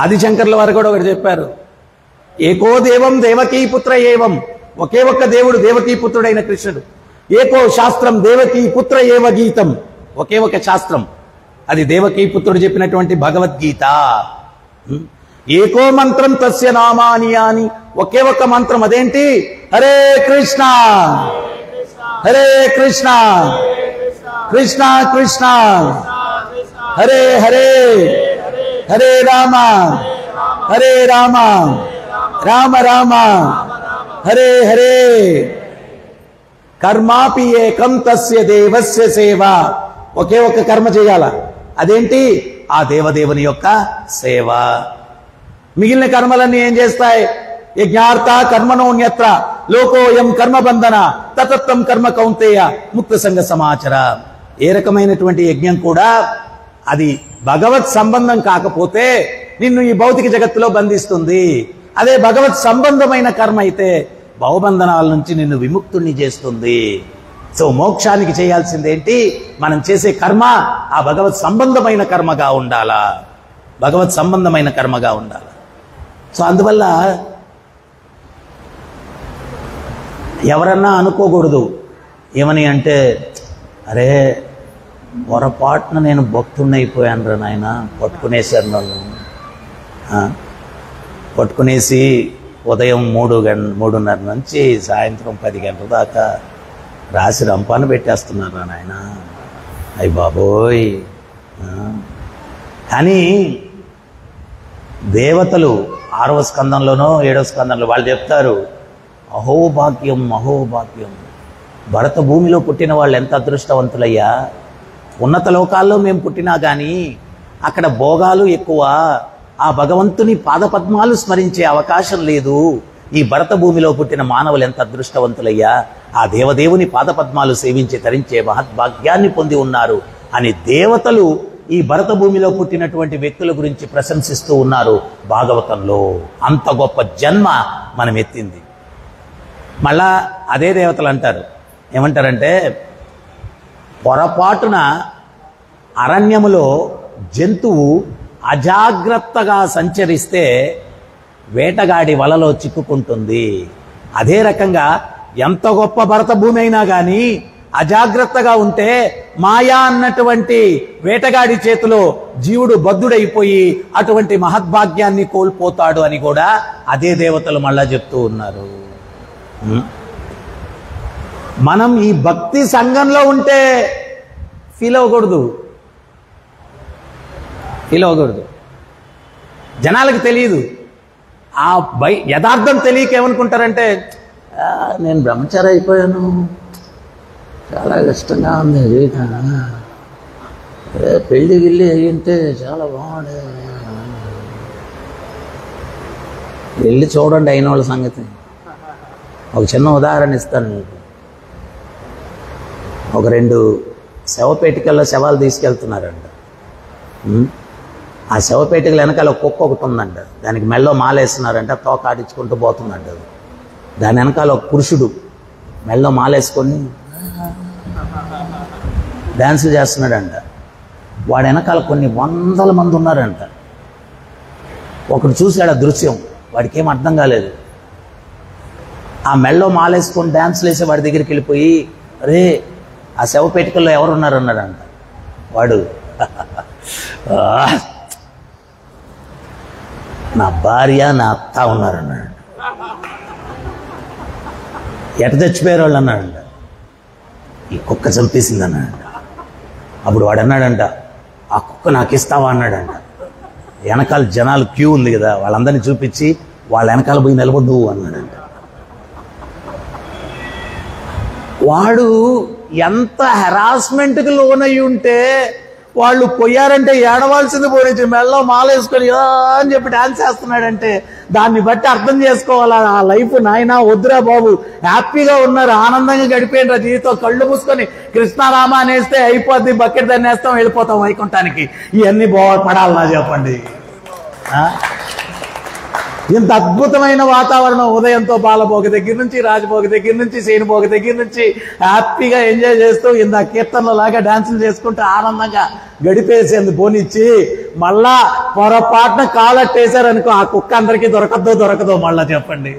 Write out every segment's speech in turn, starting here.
ఆదిశంకర్ల వారు కూడా ఒకటి చెప్పారు, ఏకో దేవం దేవకీ పుత్ర ఏవం, ఒకే ఒక్క దేవుడు దేవకీ పుత్రుడైన కృష్ణుడు. ఏకో శాస్త్రం దేవకీ పుత్ర ఏవ గీతం, ఒకే ఒక శాస్త్రం, అది దేవకీ పుత్రుడు చెప్పినటువంటి భగవద్గీత. ఏకో మంత్రం తస్య నామాని అని, ఒకే ఒక్క మంత్రం, అదేంటి? హరే కృష్ణ హరే కృష్ణ కృష్ణ కృష్ణ హరే హరే హరే రామ హరే రామ రామ రామ హరే హరే. కర్మాపి ఏకం తస్య దేవస్య సేవ, ఒకే ఒక్క కర్మ చేయాల, అదేంటి? ఆ దేవదేవుని యొక్క సేవ. మిగిలిన కర్మలన్నీ ఏం చేస్తాయి? యజ్ఞార్థ కర్మణోన్యత్ర లోకోయం కర్మబంధన తతత్వం కర్మ కౌంతేయ ముక్త సంగ సమాచార. ఏ రకమైనటువంటి యజ్ఞం కూడా అది భగవత్ సంబంధం కాకపోతే నిన్ను ఈ భౌతిక జగత్తులో బంధిస్తుంది. అదే భగవత్ సంబంధమైన కర్మ అయితే భవబంధనాల నుంచి నిన్ను విముక్తుణ్ణి చేస్తుంది. సో మోక్షానికి చేయాల్సిందేంటి? మనం చేసే కర్మ ఆ భగవత్ సంబంధమైన కర్మగా ఉండాలా, భగవత్ సంబంధమైన కర్మగా ఉండాలి. సో అందువల్ల ఎవరన్నా అనుకోకూడదు ఏమని అంటే, అరే పొరపాటున నేను భక్తుడిని అయిపోయాను రా నాయన, పట్టుకునేసారు నన్ను, పట్టుకునేసి ఉదయం 3:30 నుంచి సాయంత్రం 10 గంటల దాకా రాసి రంపాను పెట్టేస్తున్నారా నాయన, అయ్య బాబోయ్. కానీ దేవతలు 6వ స్కందంలోనో 7వ స్కందంలో వాళ్ళు చెప్తారు, అహోభాగ్యం అహోభాగ్యం, భరత భూమిలో పుట్టిన వాళ్ళు ఎంత అదృష్టవంతులయ్యా. ఉన్నత లోకాల్లో మేము పుట్టినా కానీ అక్కడ భోగాలు ఎక్కువ, ఆ భగవంతుని పాదపద్మాలు స్మరించే అవకాశం లేదు. ఈ భరత భూమిలో పుట్టిన మానవులు ఎంత అదృష్టవంతులయ్యా, ఆ దేవదేవుని పాదపద్మాలు సేవించి తరించే మహద్భాగ్యాన్ని పొంది ఉన్నారు అని దేవతలు ఈ భరత భూమిలో పుట్టినటువంటి వ్యక్తుల గురించి ప్రశంసిస్తూ ఉన్నారు భాగవతంలో. అంత గొప్ప జన్మ మనం ఎత్తింది. మళ్ళా అదే దేవతలు అంటారు, ఏమంటారంటే, పొరపాటున అరణ్యములో జంతువు అజాగ్రత్తగా సంచరిస్తే వేటగాడి వలలో చిక్కుకుంటుంది. అదే రకంగా ఎంత గొప్ప భరత భూమి అయినా కానీ అజాగ్రత్తగా ఉంటే మాయా అన్నటువంటి వేటగాడి చేతిలో జీవుడు బద్ధుడైపోయి అటువంటి మహద్భాగ్యాన్ని కోల్పోతాడు అని కూడా అదే దేవతలు మళ్ళా చెప్తూ ఉన్నారు. మనం ఈ భక్తి సంఘంలో ఉంటే ఫీల్ అవ్వకూడదు. జనాలకు తెలియదు, ఆ యథార్థం తెలియక ఏమనుకుంటారంటే, నేను బ్రహ్మచారి అయిపోయాను, చాలా కష్టంగా ఉంది, పెళ్లి గిల్లి అయ్యింటే చాలా బాగుండే. వెళ్ళి చూడండి అయిన వాళ్ళ సంగతి. ఒక చిన్న ఉదాహరణ ఇస్తాను మీకు. ఒక 2 శవపేటికల్లో శవాలు తీసుకెళ్తున్నారంట. ఆ శవపేటికల వెనకాల ఒక కుక్క ఒకటి ఉందంట, దానికి మెల్లో మాలేస్తున్నారంట, తోక ఆడించుకుంటూ పోతుందంట. దాని వెనకాల ఒక పురుషుడు మెల్లో మాలేసుకొని డ్యాన్స్ చేస్తున్నాడంట. వాడి వెనకాల కొన్ని 100 మంది ఉన్నారంట. ఒకడు చూశాడు ఆ దృశ్యం, వాడికి ఏం అర్థం కాలేదు. ఆ మెల్లో మాలేసుకొని డ్యాన్స్లు వేసే వాడి దగ్గరికి వెళ్ళిపోయి, అరే ఆ శవపేటికల్లో ఎవరున్నారు అన్నాడంట. వాడు, నా భార్య నా అత్త ఉన్నారన్నాడు. ఎట చచ్చిపోయారు వాళ్ళు అన్నాడంట. ఈ కుక్క చంపేసింది అన్నాడంట. అప్పుడు వాడు అన్నాడంట, ఆ కుక్క నాకు ఇస్తావా అన్నాడంట. వెనకాల జనాలు క్యూ ఉంది కదా, వాళ్ళందరినీ చూపించి వాళ్ళ వెనకాల పోయి నిలబడ్డు అన్నాడంట. వాడు ఎంత హెరాస్మెంట్కి లోనయ్యి ఉంటే వాళ్ళు పోయారంటే ఏడవాల్సింది పోయి మెల్లో మాలేసుకొని అని చెప్పి డాన్స్ చేస్తున్నాడంటే దాన్ని బట్టి అర్థం చేసుకోవాలా. ఆ లైఫ్ నాయన వద్దురా బాబు, హ్యాపీగా ఉన్నారు, ఆనందంగా గడిపోయినరా జీవితం, కళ్ళు మూసుకొని కృష్ణారామ అనేస్తే అయిపోద్ది, బకెట్ దాన్ని వేస్తాం, వెళ్ళిపోతాం వైకుంఠానికి. ఇవన్నీ పడాలనా చెప్పండి. ఇంత అద్భుతమైన వాతావరణం, ఉదయంతో బాలభోగ దగ్గర నుంచి, రాజభోగ దగ్గర నుంచి, శేనుభోగ దగ్గర నుంచి హ్యాపీగా ఎంజాయ్ చేస్తూ ఇంత కీర్తనలో లాగా డాన్సులు చేసుకుంటూ ఆనందంగా గడిపేసేందుకు పోనిచ్చి మళ్ళా పొరపాటున కాలట్టేశారనుకో, ఆ కుక్క అందరికీ దొరకదో మళ్ళా చెప్పండి.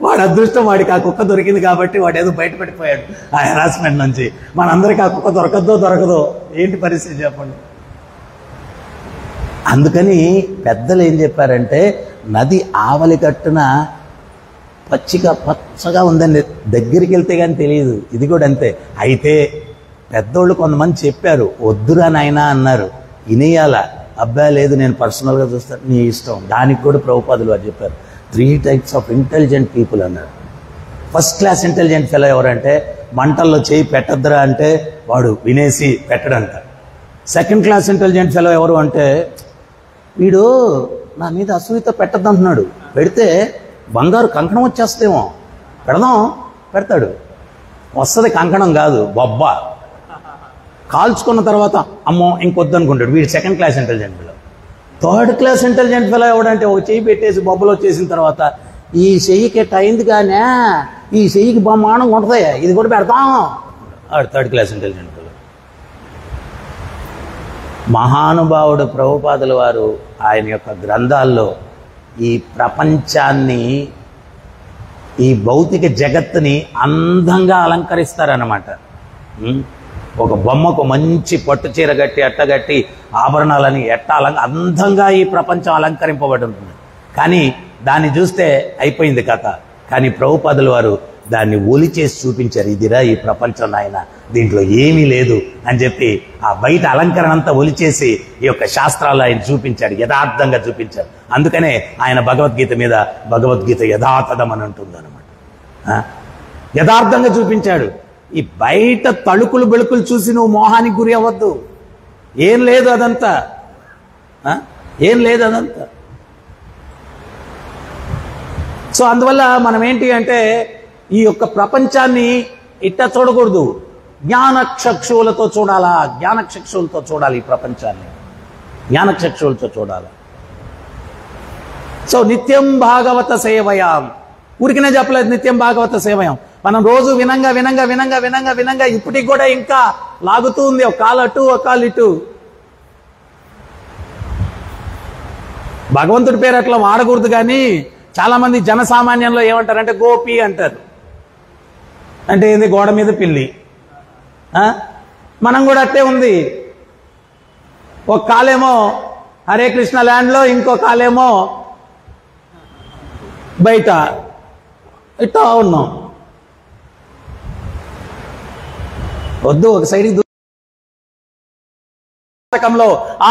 వాడి అదృష్టం, వాడికి ఆ కుక్క దొరికింది కాబట్టి వాడు ఏదో బయటపడిపోయాడు ఆ హెరాస్మెంట్ నుంచి. మనందరికీ ఆ కుక్క దొరకదో ఏంటి పరిస్థితి చెప్పండి. అందుకని పెద్దలు ఏం చెప్పారంటే, నది ఆవలి కట్టున పచ్చగా ఉందండి, దగ్గరికి వెళ్తే కానీ తెలియదు. ఇది కూడా అంతే. అయితే పెద్దోళ్ళు కొంతమంది చెప్పారు, వద్దురా నాయనా అన్నారు, వినేయాల. అబ్బాయి లేదు, నేను పర్సనల్గా చూస్తాను, నీ ఇష్టం. దానికి కూడా ప్రభుపాదులు వారు చెప్పారు, 3 types ఆఫ్ ఇంటెలిజెంట్ పీపుల్ అన్నారు. ఫస్ట్ క్లాస్ ఇంటెలిజెంట్ ఫెలో ఎవరంటే, మంటల్లో చేయి పెట్టద్దురా అంటే వాడు వినేసి పెట్టడంట. సెకండ్ క్లాస్ ఇంటెలిజెంట్ ఫెలో ఎవరు అంటే, వీడు నా మీద అసూయతో పెట్టద్దంటున్నాడు, పెడితే బంగారు కంకణం వచ్చేస్తేమో, పెడతాడు. వస్తుంది కంకణం కాదు, బొబ్బ. కాల్చుకున్న తర్వాత అమ్మో ఇంకొద్దు అనుకుంటాడు. వీడు second class intelligent fellow. Third class intelligent fellow ఎవడంటే, ఒక చెయ్యి పెట్టేసి బొబ్బలు వచ్చేసిన తర్వాత, ఈ చెయ్యికి ఎట్ట అయింది కానీ ఈ చెయ్యికి బ్రహ్మాండంగా ఉంటుంది, ఇది కూడా పెడతాం. Third class intelligent fellow. మహానుభావుడు ప్రభుపాదుల వారు ఆయన యొక్క గ్రంథాల్లో ఈ ప్రపంచాన్ని, ఈ భౌతిక జగత్తుని అందంగా అలంకరిస్తారన్నమాట. ఒక బొమ్మకు మంచి పట్టు చీర కట్టి అట్టగట్టి ఆభరణాలని అందంగా ఈ ప్రపంచం అలంకరింపబడి ఉంటుంది. కానీ దాన్ని చూస్తే అయిపోయింది కథ. కానీ ప్రభుపాదుల వారు దాన్ని ఒలిచేసి చూపించారు, ఇదిరా ఈ ప్రపంచం నాయన, దీంట్లో ఏమీ లేదు అని చెప్పి ఆ బయట అలంకరణ అంతా ఒలిచేసి ఈ యొక్క శాస్త్రాలు ఆయన చూపించాడు, యథార్థంగా చూపించాడు. అందుకనే ఆయన భగవద్గీత మీద భగవద్గీత యథాతథం అని ఉంటుంది అనమాట. యథార్థంగా చూపించాడు. ఈ బయట తళుకులు బెళుకులు చూసి నువ్వు మోహానికి గురి అవ్వద్దు. ఏం లేదు అదంతా. సో అందువల్ల మనం ఏంటి అంటే, ఈ యొక్క ప్రపంచాన్ని ఇట్ట చూడకూడదు, జ్ఞానచక్షువులతో చూడాలా. జ్ఞానచక్షువులతో చూడాలి ఈ ప్రపంచాన్ని, జ్ఞానచక్షువులతో చూడాలి. సో నిత్యం భాగవత సేవయాం, ఊరికినే చెప్పలేదు నిత్యం భాగవత సేవయాం. మనం రోజు వినంగా ఇప్పటికి కూడా ఇంకా లాగుతూ ఉంది, ఒక కాలు అటు ఒక కాలు ఇటు. భగవంతుడి పేరు అట్లా వాడకూడదు. కానీ చాలా మంది జనసామాన్యంలో ఏమంటారంటే గోపి అంటారు. అంటే ఏంది, గోడ మీద పిల్లి. మనం కూడా అట్టే ఉంది. ఒక కాలేమో హరే కృష్ణ ల్యాండ్లో, ఇంకో కాలేమో బయట, ఇట్టా ఉన్నాం. వద్దు, ఒక సైడ్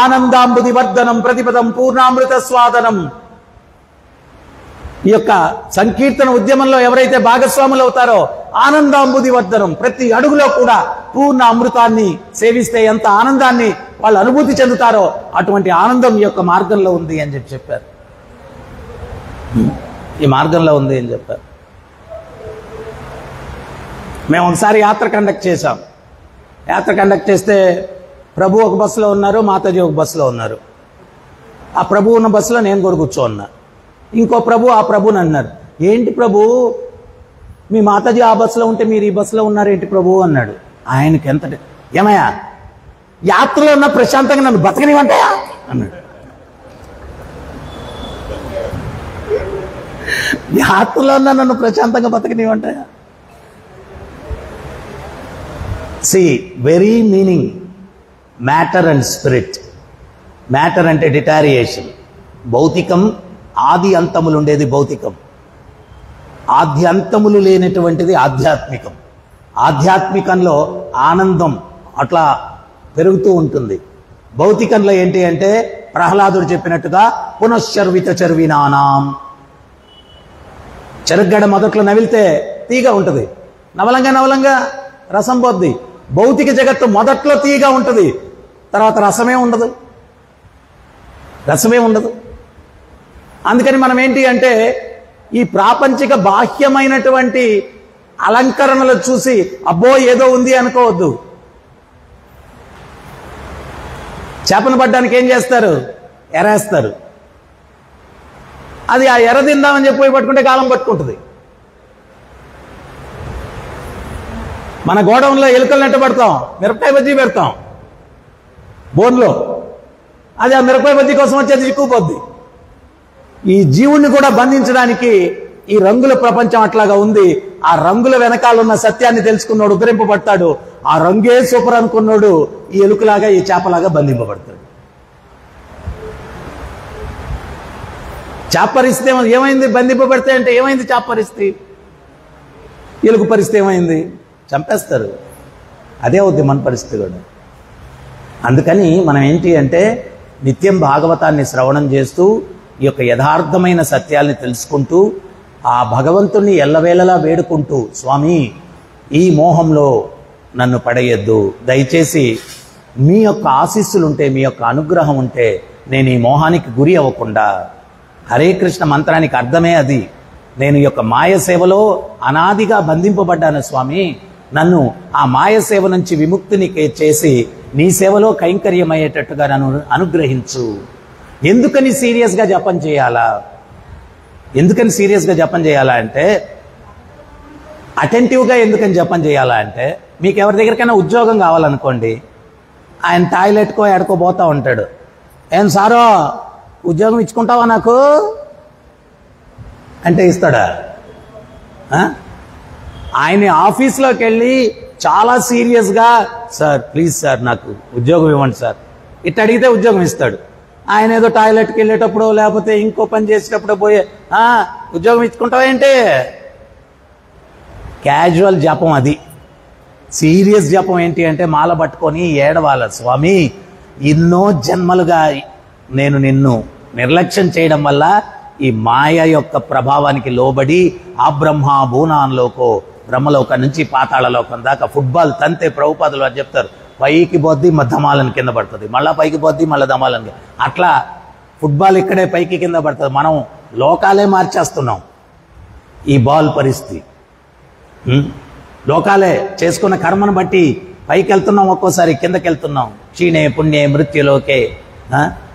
ఆనందాంబుది వర్ధనం ప్రతిపదం పూర్ణామృత స్వాదనం. ఈ యొక్క సంకీర్తన ఉద్యమంలో ఎవరైతే భాగస్వాములు అవుతారో, ఆనందాంబుది వర్ధనం, ప్రతి అడుగులో కూడా పూర్ణ అమృతాన్ని సేవిస్తే ఎంత ఆనందాన్ని వాళ్ళు అనుభూతి చెందుతారో అటువంటి ఆనందం ఈ యొక్క మార్గంలో ఉంది అని చెప్పారు. ఈ మార్గంలో ఉంది అని చెప్పారు. మేము ఒకసారి యాత్ర కండక్ట్ చేశాం. యాత్ర కండక్ట్ చేస్తే ప్రభు ఒక బస్సులో ఉన్నారు, మాతాజీ ఒక బస్సులో ఉన్నారు. ఆ ప్రభు ఉన్న బస్సులో నేను కూడా కూర్చోన్నా. ఇంకో ప్రభు ఆ ప్రభుని అన్నారు, ఏంటి ప్రభు మీ మాతాజీ ఆ బస్సులో ఉంటే మీరు ఈ బస్సులో ఉన్నారేంటి ప్రభు అన్నాడు. ఆయనకి ఎంత, ఏమయ్యా యాత్రలో ఉన్న ప్రశాంతంగా నన్ను బతకనివ్వంటాయా అన్నాడు. యాత్రలో ఉన్న నన్ను ప్రశాంతంగా బతకనివ్వంటాయా. Very meaning matter and spirit. Matter అంటే డిటారియేషన్, భౌతికం, ఆది అంతములు ఉండేది భౌతికం, ఆది అంతములు లేనటువంటిది ఆధ్యాత్మికం. ఆధ్యాత్మికంలో ఆనందం అట్లా పెరుగుతూ ఉంటుంది. భౌతికంలో ఏంటి అంటే ప్రహ్లాదుడు చెప్పినట్టుగా పునశ్చర్విత చర్వినానాం. చెరుగడ మొదట్లో నవిలితే తీగా ఉంటుంది, నవలంగా రసం పోద్ది. భౌతిక జగత్తు మొదట్లో తీగా ఉంటుంది, తర్వాత రసమే ఉండదు. అందుకని మనం ఏంటి అంటే ఈ ప్రాపంచిక బాహ్యమైనటువంటి అలంకరణలు చూసి అబ్బో ఏదో ఉంది అనుకోవద్దు. చేపను పడ్డానికి ఏం చేస్తారు, ఎరేస్తారు. అది ఆ ఎర్ర తిందామని చెప్పి పోయి పట్టుకుంటే కాలం పట్టుకుంటుంది. మన గోడౌన్లో ఎలుకలు నెట్ట పడతాం, మిరపకాయ బజ్జీ పెడతాం బోన్లో, అది ఆ మిరపకాయ బజ్జీ కోసం వచ్చేది చిక్కుపోద్ది. ఈ జీవుణ్ణి కూడా బంధించడానికి ఈ రంగుల ప్రపంచం అట్లాగా ఉంది. ఆ రంగుల వెనకాల ఉన్న సత్యాన్ని తెలుసుకున్నాడు ఉద్ధరింపబడతాడు. ఆ రంగే సూపర్ అనుకున్నాడు ఈ ఎలుకలాగా ఈ చేపలాగా బంధింపబడతాడు. చేప పరిస్థితి ఏమైంది? బంధింపబడితే అంటే ఏమైంది? చేప పరిస్థితి, ఎలుక పరిస్థితి ఏమైంది? చంపేస్తారు. అదే అవుద్ది మన పరిస్థితి కూడా. అందుకని మనం ఏంటి అంటే నిత్యం భాగవతాన్ని శ్రవణం చేస్తూ ఈ యొక్క యథార్థమైన సత్యాల్ని తెలుసుకుంటూ ఆ భగవంతుణ్ణి ఎల్లవేళలా వేడుకుంటూ, స్వామి ఈ మోహంలో నన్ను పడేయద్దు, దయచేసి మీ యొక్క ఆశీస్సులుంటే, మీ యొక్క అనుగ్రహం ఉంటే నేను ఈ మోహానికి గురి అవ్వకుండా. హరే కృష్ణ మంత్రానికి అర్థమే అది. నేను ఈ యొక్క మాయ సేవలో అనాదిగా బంధింపబడ్డాను స్వామి, నన్ను ఆ మాయ సేవ నుంచి విముక్తిని చేసి నీ సేవలో కైంకర్యమయ్యేటట్టుగా నన్ను అనుగ్రహించు. ఎందుకని సీరియస్గా జపం చేయాలా? ఎందుకని సీరియస్గా జపం చేయాలా అంటే, అటెంటివ్గా ఎందుకని జపం చేయాలా అంటే, మీకు ఎవరి దగ్గరికైనా ఉద్యోగం కావాలనుకోండి, ఆయన టాయిలెట్కో ఎడకో పోతా ఉంటాడు. ఏం సారో ఉద్యోగం ఇచ్చుకుంటావా నాకు అంటే ఇస్తాడా? ఆయన ఆఫీస్లోకి వెళ్ళి చాలా సీరియస్గా, సార్ ప్లీజ్ సార్ నాకు ఉద్యోగం ఇవ్వండి సార్, ఇట్లా అడిగితే ఉద్యోగం ఇస్తాడు. ఆయన ఏదో టాయిలెట్కి వెళ్ళేటప్పుడు లేకపోతే ఇంకో పని చేసేటప్పుడు పోయే ఉద్యోగం ఇచ్చుకుంటావా ఏంటి? క్యాజువల్ జపం అది. సీరియస్ జపం ఏంటి అంటే మాల పట్టుకొని ఏడవాల, స్వామి ఎన్నో జన్మలుగా నేను నిన్ను నిర్లక్ష్యం చేయడం వల్ల ఈ మాయ యొక్క ప్రభావానికి లోబడి ఆ బ్రహ్మ భూనాన్లోకో, బ్రహ్మలోకం నుంచి పాతాళలోకం దాకా ఫుట్బాల్ తంతే ప్రభుపాదులు అని చెప్తారు. పైకి పోద్ది ధమాలను కింద పడుతుంది, మళ్ళీ పైకి పోద్ది మళ్ళీ ధమాలను, అట్లా ఫుట్బాల్ ఇక్కడే పైకి కింద పడుతుంది. మనం లోకాలే మార్చేస్తున్నాం. ఈ బాల్ పరిస్థితి లోకాలే చేసుకున్న కర్మను బట్టి పైకి వెళ్తున్నాం, ఒక్కోసారి కిందకి వెళ్తున్నాం. క్షీణే పుణ్యే మృత్యులోకే.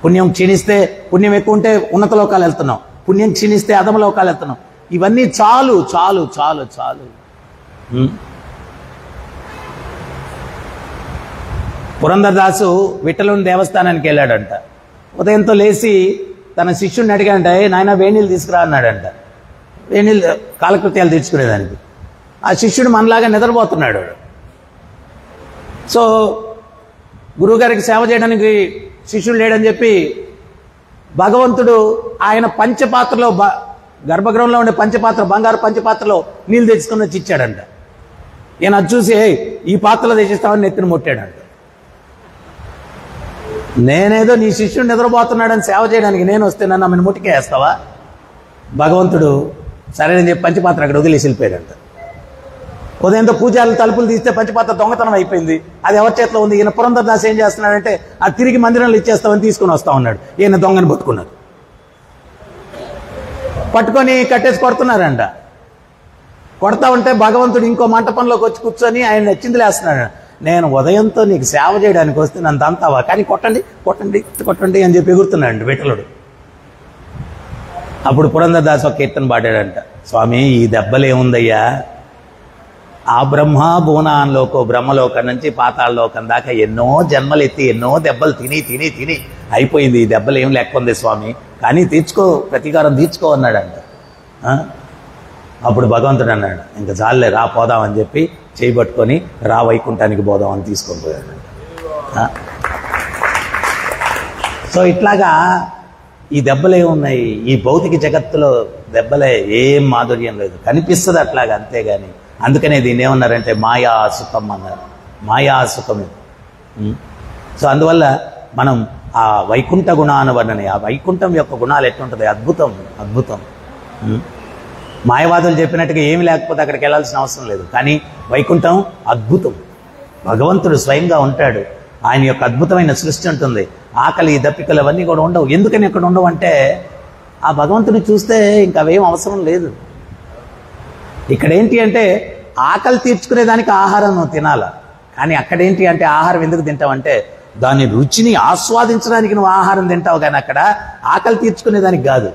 పుణ్యం క్షీణిస్తే, పుణ్యం ఎక్కువ ఉంటే ఉన్నత లోకాలు వెళ్తున్నాం, పుణ్యం క్షీణిస్తే అధమ లోకాలు వెళ్తున్నాం. ఇవన్నీ చాలు చాలు చాలు చాలు. పురంధరదాసు విఠలుని దేవస్థానానికి వెళ్ళాడంట. ఉదయంతో లేచి తన శిష్యుడిని అడిగాడంట, నాయన వేణీళ్ళు తీసుకురా అన్నాడంట. వేణీళ్ళు కాలకృత్యాలు తీర్చుకునేదానికి. ఆ శిష్యుడు మనలాగా నిద్రపోతున్నాడు. సో గురువుగారికి సేవ చేయడానికి శిష్యుడు లేడని చెప్పి భగవంతుడు ఆయన పంచపాత్రలో, గర్భగృహంలో ఉండే పంచపాత్ర, బంగారు పంచపాత్రలో నీళ్ళు తెచ్చుకుని వచ్చి ఇచ్చాడంట. ఈయన అది చూసి ఈ పాత్రలో తెచ్చిస్తామని నెత్తిని ముట్టాడంట. నేనేదో నీ శిష్యుడు నిద్రపోతున్నాడని సేవ చేయడానికి నేను వస్తే నన్ను ఆమెను ముట్టికేస్తావా? భగవంతుడు సరేనని చెప్పి పంచపాత్ర అక్కడ వదిలేసి వెళ్ళిపోయాడంట. ఉదయంతో పూజారులు తలుపులు తీస్తే పంచపాత్ర దొంగతనం అయిపోయింది. అది ఎవరి చేతిలో ఉంది? ఈయన పురంధరదాస్ ఏం చేస్తున్నాడంటే అది తిరిగి మందిరంలో ఇచ్చేస్తామని తీసుకుని వస్తా ఉన్నాడు. ఈయన దొంగని పట్టుకున్నారు, పట్టుకొని కట్టేసి కొడుతున్నారంట. కొడతా ఉంటే భగవంతుడు ఇంకో మంటపంలోకి వచ్చి కూర్చొని ఆయన చిందులేస్తున్నాడు. నేను ఉదయంతో నీకు సేవ చేయడానికి వస్తే నన్ను దంతావా, కానీ కొట్టండి కొట్టండి కొట్టండి అని చెప్పి ఎగురుతున్నాడు విఠలుడు. అప్పుడు పురంధరదాస్ ఒక కీర్తన పాడాడంట, స్వామి ఈ దెబ్బలేముందయ్యా, ఆ బ్రహ్మ భూనాన్లోకో, బ్రహ్మలోకం నుంచి పాతాళలోకం దాకా ఎన్నో జన్మలు ఎత్తి ఎన్నో దెబ్బలు తిని తిని తిని అయిపోయింది. ఈ దెబ్బలు ఏం లెక్క ఉంది స్వామి, కానీ తీర్చుకో, ప్రతీకారం తీర్చుకో అన్నాడంట. అప్పుడు భగవంతుడు అన్నాడు, ఇంకా చాలే రా పోదాం అని చెప్పి చేయబట్టుకొని రా వైకుంఠానికి పోదాం అని తీసుకొని పోయాడు. సో ఇట్లాగా ఈ దెబ్బలే ఉన్నాయి. ఈ భౌతిక జగత్తులో దెబ్బలే, ఏం మాధుర్యం లేదు, కనిపిస్తుంది అట్లాగా, అంతేగాని. అందుకనే దీన్ని ఏమన్నారంటే మాయా సుఖం అన్నారు. మాయా సుఖం. సో అందువల్ల మనం ఆ వైకుంఠ గుణానువర్ణని, ఆ వైకుంఠం యొక్క గుణాలు ఎట్లుంటుంది, అద్భుతం అద్భుతం. మాయవాదులు చెప్పినట్టుగా ఏమి లేకపోతే అక్కడికి వెళ్ళాల్సిన అవసరం లేదు, కానీ వైకుంఠం అద్భుతం. భగవంతుడు స్వయంగా ఉంటాడు, ఆయన యొక్క అద్భుతమైన సృష్టి ఉంటుంది. ఆకలి దప్పికలు అవన్నీ కూడా ఉండవు. ఎందుకని ఇక్కడ ఉండవు అంటే ఆ భగవంతుని చూస్తే ఇంకా అవేం అవసరం లేదు. ఇక్కడ ఏంటి అంటే ఆకలి తీర్చుకునేదానికి ఆహారం నువ్వు తినాలా, కానీ అక్కడేంటి అంటే ఆహారం ఎందుకు తింటావంటే దాని రుచిని ఆస్వాదించడానికి నువ్వు ఆహారం తింటావు, కానీ అక్కడ ఆకలి తీర్చుకునేదానికి కాదు,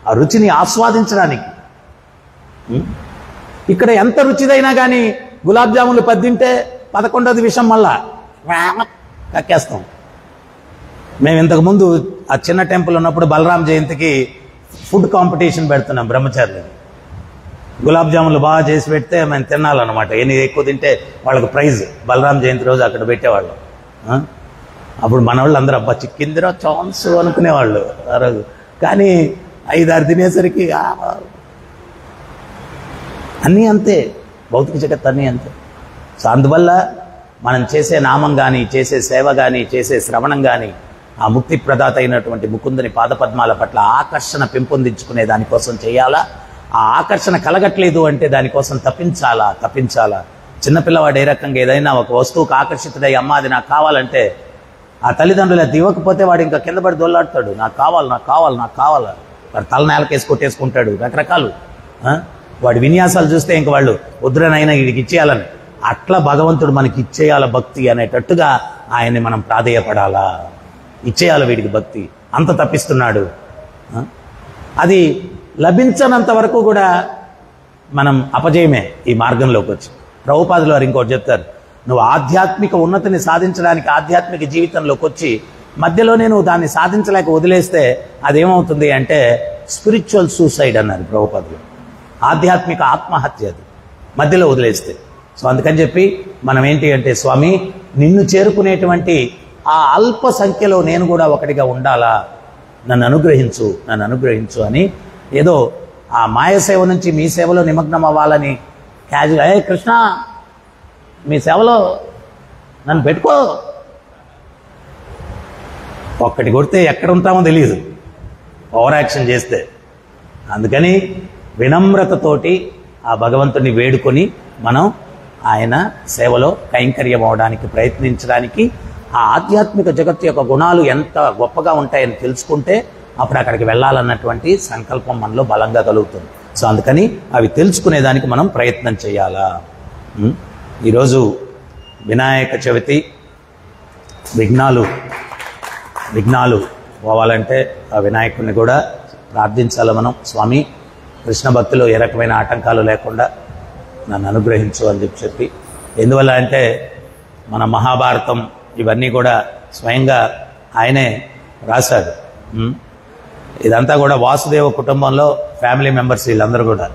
ఆ రుచిని ఆస్వాదించడానికి. ఇక్కడ ఎంత రుచిదైనా కానీ గులాబ్ జాములు 10 తింటే 11వ విషం మళ్ళా కక్కేస్తాం. మేము ఇంతకుముందు ఆ చిన్న టెంపుల్ ఉన్నప్పుడు బలరాం జయంతికి ఫుడ్ కాంపిటీషన్ పెడుతున్నాం బ్రహ్మచారులు. గులాబ్ జాములు బాగా చేసి పెడితే మేము తినాలన్నమాట. ఎన్ని ఎక్కువ తింటే వాళ్ళకి ప్రైజ్. బలరాం జయంతి రోజు అక్కడ పెట్టేవాళ్ళం. అప్పుడు మన వాళ్ళు అందరూ అబ్బా చిక్కిందిరా ఛాన్స్ అనుకునేవాళ్ళు ఆ రోజు. కానీ 5-6 తినేసరికి అన్నీ అంతే, భౌతిక జగత్ అన్నీ అంతే. సో అందువల్ల మనం చేసే నామం కానీ, చేసే సేవ కానీ, చేసే శ్రవణం కానీ ఆ ముక్తి ప్రదాత అయినటువంటి ముకుందుని పాదపద్మాల పట్ల ఆకర్షణ పెంపొందించుకునే దానికోసం చేయాలా. ఆ ఆకర్షణ కలగట్లేదు అంటే దానికోసం తప్పించాలా. చిన్నపిల్లవాడు ఏ రకంగా ఏదైనా ఒక వస్తువుకు ఆకర్షితుడై అమ్మ అది నాకు కావాలంటే ఆ తల్లిదండ్రులు అది ఇవ్వకపోతే వాడు ఇంకా కింద పడి దొల్లాడుతాడు. నాకు కావాలి. వాడు తల నేలకేసి కొట్టేసుకుంటాడు. రకరకాలు వాడి విన్యాసాలు చూస్తే ఇంక వాళ్ళు వద్దురనైనా వీడికి ఇచ్చేయాలని. అట్లా భగవంతుడు మనకి ఇచ్చేయాల భక్తి అనేటట్టుగా ఆయన్ని మనం ప్రాధేయపడాలా. ఇచ్చేయాలి వీడికి భక్తి, అంత తప్పిస్తున్నాడు. అది లభించనంత వరకు కూడా మనం అపజయమే ఈ మార్గంలోకి వచ్చి. ప్రభుపాదులు వారు ఇంకోటి చెప్తారు, నువ్వు ఆధ్యాత్మిక ఉన్నతిని సాధించడానికి ఆధ్యాత్మిక జీవితంలోకి వచ్చి మధ్యలోనే నువ్వు దాన్ని సాధించలేక వదిలేస్తే అదేమవుతుంది అంటే స్పిరిచువల్ సూసైడ్ అన్నారు ప్రభుపాదులు. ఆధ్యాత్మిక ఆత్మహత్య అది మధ్యలో వదిలేస్తే. సో అందుకని చెప్పి మనం ఏంటి అంటే స్వామి నిన్ను చేరుకునేటువంటి ఆ అల్ప సంఖ్యలో నేను కూడా ఒకటిగా ఉండాలా, నన్ను అనుగ్రహించు అని ఏదో ఆ మాయ సేవ నుంచి మీ సేవలో నిమగ్నం అవ్వాలని క్యాజువల్, ఏ కృష్ణ మీ సేవలో నన్ను పెట్టుకో, ఒక్కటి కొడితే ఎక్కడ ఉంటామో తెలియదు ఓవర్ యాక్షన్ చేస్తే. అందుకని వినమ్రతతోటి ఆ భగవంతుని వేడుకొని మనం ఆయన సేవలో కైంకర్యం అవడానికి ప్రయత్నించడానికి, ఆ ఆధ్యాత్మిక జగత్తు యొక్క గుణాలు ఎంత గొప్పగా ఉంటాయని తెలుసుకుంటే అప్పుడు అక్కడికి వెళ్ళాలన్నటువంటి సంకల్పం మనలో బలంగా కలుగుతుంది. సో అందుకని అవి తెలుసుకునేదానికి మనం ప్రయత్నం చేయాలా. ఈరోజు వినాయక చవితి. విఘ్నాలు పోవాలంటే ఆ వినాయకుడిని కూడా ప్రార్థించాలి మనం. స్వామి కృష్ణ భక్తిలో ఏ రకమైన ఆటంకాలు లేకుండా నన్ను అనుగ్రహించు అని చెప్పి. ఎందువల్ల అంటే మన మహాభారతం ఇవన్నీ కూడా స్వయంగా ఆయనే రాశాడు. ఇదంతా కూడా వాసుదేవ కుటుంబంలో ఫ్యామిలీ మెంబర్స్ వీళ్ళందరూ కూడా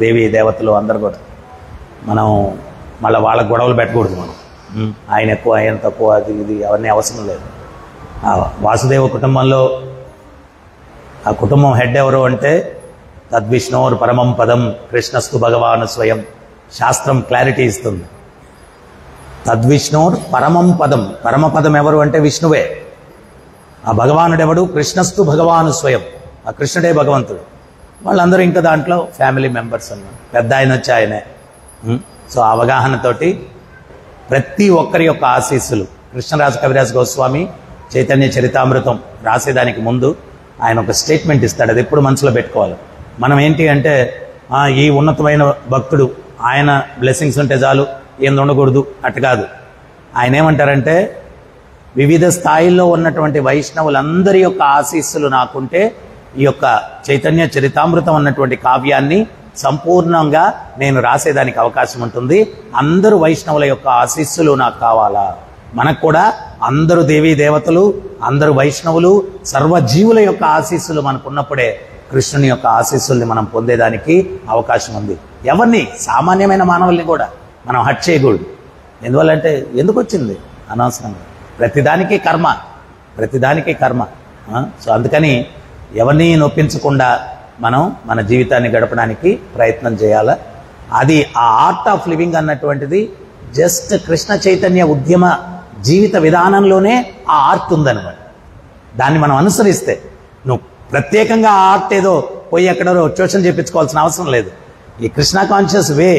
దేవి దేవతలు అందరూ కూడా. మనం మళ్ళీ వాళ్ళ గొడవలు పెట్టకూడదు. మనం ఆయన ఎక్కువ ఆయన తక్కువ అది ఇది అవన్నీ అవసరం లేదు. ఆ వాసుదేవ కుటుంబంలో ఆ కుటుంబం హెడ్ ఎవరు అంటే తద్విష్ణోర్ పరమం పదం కృష్ణస్తు భగవాను స్వయం. శాస్త్రం క్లారిటీ ఇస్తుంది. తద్విష్ణోర్ పరమం పదం, పరమపదం ఎవరు అంటే విష్ణువే. ఆ భగవానుడెవడు? కృష్ణస్తు భగవాను స్వయం. ఆ కృష్ణుడే భగవంతుడు. వాళ్ళందరూ ఇంకా దాంట్లో ఫ్యామిలీ మెంబర్స్ అన్నారు. పెద్ద ఆయన వచ్చి ఆయనే. సో అవగాహనతోటి ప్రతి ఒక్కరి యొక్క ఆశీస్సులు. కృష్ణరాజ కవిరాజ్ గోస్వామి చైతన్య చరితామృతం రాసేదానికి ముందు ఆయన ఒక స్టేట్మెంట్ ఇస్తాడు. అది ఎప్పుడు మనసులో పెట్టుకోవాలి. మనం ఏంటి అంటే ఈ ఉన్నతమైన భక్తుడు ఆయన బ్లెస్సింగ్స్ ఉంటే చాలు, ఏం ఉండకూడదు అటు కాదు. ఆయన ఏమంటారంటే వివిధ స్థాయిల్లో ఉన్నటువంటి వైష్ణవులందరి యొక్క ఆశీస్సులు నాకుంటే ఈ యొక్క చైతన్య చరితామృతం అన్నటువంటి కావ్యాన్ని సంపూర్ణంగా నేను రాసేదానికి అవకాశం ఉంటుంది. అందరూ వైష్ణవుల యొక్క ఆశీస్సులు నాకు కావాలా. మనకు కూడా అందరూ దేవీ దేవతలు, అందరూ వైష్ణవులు, సర్వజీవుల యొక్క ఆశీస్సులు మనకున్నప్పుడే కృష్ణుని యొక్క ఆశీస్సుల్ని మనం పొందేదానికి అవకాశం ఉంది. ఎవరిని, సామాన్యమైన మానవుల్ని కూడా మనం హట్ చేయకూడదు. ఎందువల్లంటే ఎందుకు వచ్చింది అనవసరంగా. ప్రతిదానికి కర్మ. సో అందుకని ఎవరిని నొప్పించకుండా మనం మన జీవితాన్ని గడపడానికి ప్రయత్నం చేయాలా. అది ఆ ఆర్ట్ ఆఫ్ లివింగ్ అన్నటువంటిది జస్ట్ కృష్ణ చైతన్య ఉద్యమ జీవిత విధానంలోనే ఆ ఆర్ట్ ఉందన్నమాట. దాన్ని మనం అనుసరిస్తే, నువ్వు ప్రత్యేకంగా ఆ ఆర్ట్ ఏదో పోయి ఎక్కడో ట్యూషన్ చేయించుకోవాల్సిన అవసరం లేదు. ఈ కృష్ణ కాన్షియస్ వే,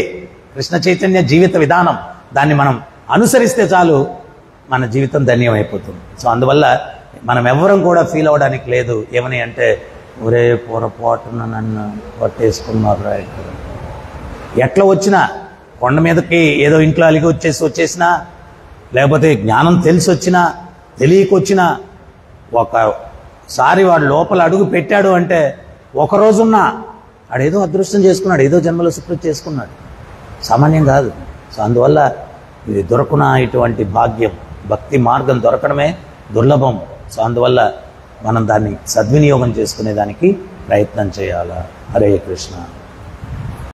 కృష్ణ చైతన్య జీవిత విధానం, దాన్ని మనం అనుసరిస్తే చాలు మన జీవితం ధన్యమైపోతుంది. సో అందువల్ల మనం ఎవ్వరం కూడా ఫీల్ అవ్వడానికి లేదు. ఏమని అంటే ఒరే పొరపాటున నన్ను పట్టేసుకున్నారు. ఎట్లా వచ్చినా, కొండ మీదకి ఏదో ఇంట్లో అలిగి వచ్చేసినా, లేకపోతే జ్ఞానం తెలిసి వచ్చినా తెలియకొచ్చినా, ఒకసారి వాడు లోపల అడుగు పెట్టాడు అంటే ఒకరోజున్నా ఆడేదో అదృష్టం చేసుకున్నాడు, ఏదో జన్మలో సుకృతి చేసుకున్నాడు. సామాన్యం కాదు. సో అందువల్ల ఇది దొరకన ఇటువంటి భాగ్యం, భక్తి మార్గం దొరకడమే దుర్లభం. సో అందువల్ల మనం దాన్ని సద్వినియోగం చేసుకునేదానికి ప్రయత్నం చేయాలా. హరే కృష్ణ.